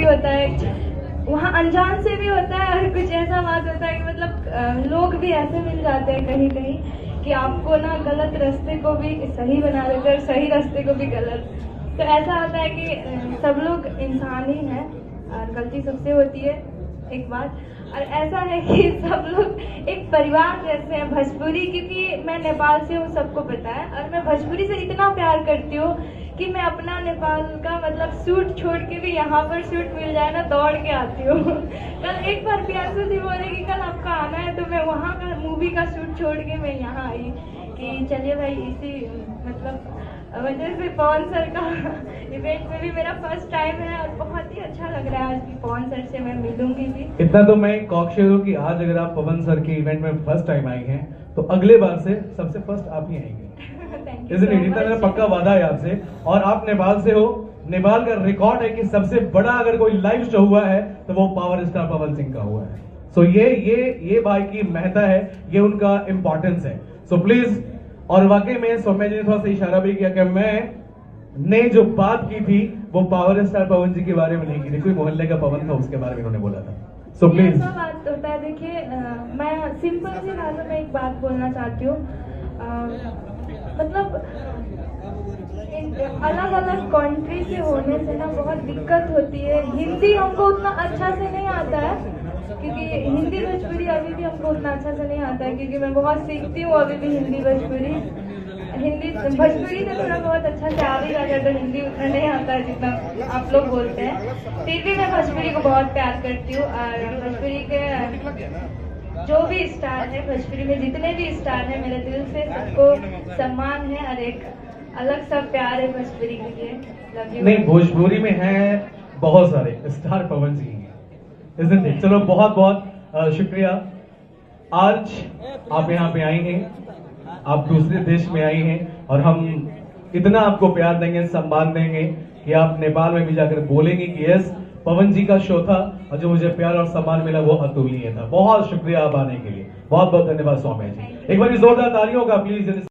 भी होता है, वहाँ अनजान से भी होता है, और कुछ ऐसा बात होता है कि मतलब लोग भी ऐसे मिल जाते हैं कहीं कहीं कि आपको ना गलत रास्ते को भी सही बना देते हैं और सही रास्ते को भी गलत। तो ऐसा होता है कि सब लोग इंसान ही हैं और गलती सबसे होती है, एक बात। और ऐसा है कि सब लोग एक परिवार जैसे हैं भोजपुरी, क्योंकि मैं नेपाल से हूँ, सबको पता है, और मैं भोजपुरी से इतना प्यार करती हूँ कि मैं अपना नेपाल का मतलब सूट छोड़ के भी यहाँ पर सूट मिल जाए ना दौड़ के आती हूँ। कल एक बार प्रियांशु जी बोले कि कल आपका आना है, तो मैं वहाँ का मूवी का सूट छोड़ के मैं यहाँ आई कि चलिए भाई, इसी मतलब वजह से पवन सर का इवेंट में भी मेरा फर्स्ट टाइम है और बहुत ही अच्छा लग रहा है आज की पवन सर से मैं मिलूंगी भी। इतना तो मैं कॉकशेयर हूँ कि आज अगर आप पवन सर के इवेंट में फर्स्ट टाइम आई हैं तो अगले बार से सबसे फर्स्ट आप ही आएंगे। इतना मेरा पक्का वादा है आपसे। और आप नेपाल से हो, नेपाल का रिकॉर्ड है कि सबसे बड़ा अगर कोई लाइव शो हुआ है तो वो पावर स्टार पवन सिंह का हुआ है। सो ये भाई की महत्ता है, ये उनका इंपॉर्टेंस है। सो प्लीज, और वाकई में सौम्या जी ने थोड़ा सा इशारा भी किया कि मैंने जो बात की थी वो पावर स्टार पवन जी के बारे में नहीं की थी, कोई मोहल्ले का पवन था उसके बारे में उन्होंने बोला था। सो प्लीज, ऐसा बात होता है। देखिए, मैं सिंपल सी भाषा में एक बात बोलना चाहती हूँ। मतलब अलग अलग कंट्री से होने से ना बहुत दिक्कत होती है। हिंदी हमको उतना अच्छा से नहीं आता है, क्योंकि हिंदी भोजपुरी अभी भी हमको उतना अच्छा से नहीं आता है, क्योंकि मैं बहुत सीखती हूँ अभी भी हिंदी भोजपुरी। हिंदी भोजपुरी तो थोड़ा बहुत अच्छा से आ भी जाता है, तो हिंदी उतना नहीं आता है जितना आप लोग बोलते हैं। फिर भी मैं भोजपुरी को बहुत प्यार करती हूँ, और भोजपुरी के जो भी स्टार है, भोजपुरी में जितने भी स्टार हैं, मेरे दिल से सबको सम्मान है और एक अलग सा प्यार है भोजपुरी के लिए। नहीं, भोजपुरी में है बहुत सारे स्टार पवन सिंह हैं। चलो बहुत बहुत शुक्रिया। आज आप यहाँ पे आई हैं, आप दूसरे देश में आई हैं, और हम इतना आपको प्यार देंगे, सम्मान देंगे कि आप नेपाल में भी जाकर बोलेंगे कि यस, पवन जी का शो था और जो मुझे प्यार और सम्मान मिला वो अतुलनीय था। बहुत शुक्रिया आप आने के लिए, बहुत बहुत धन्यवाद सौम्या जी। एक बार जोरदार तालियों का प्लीज।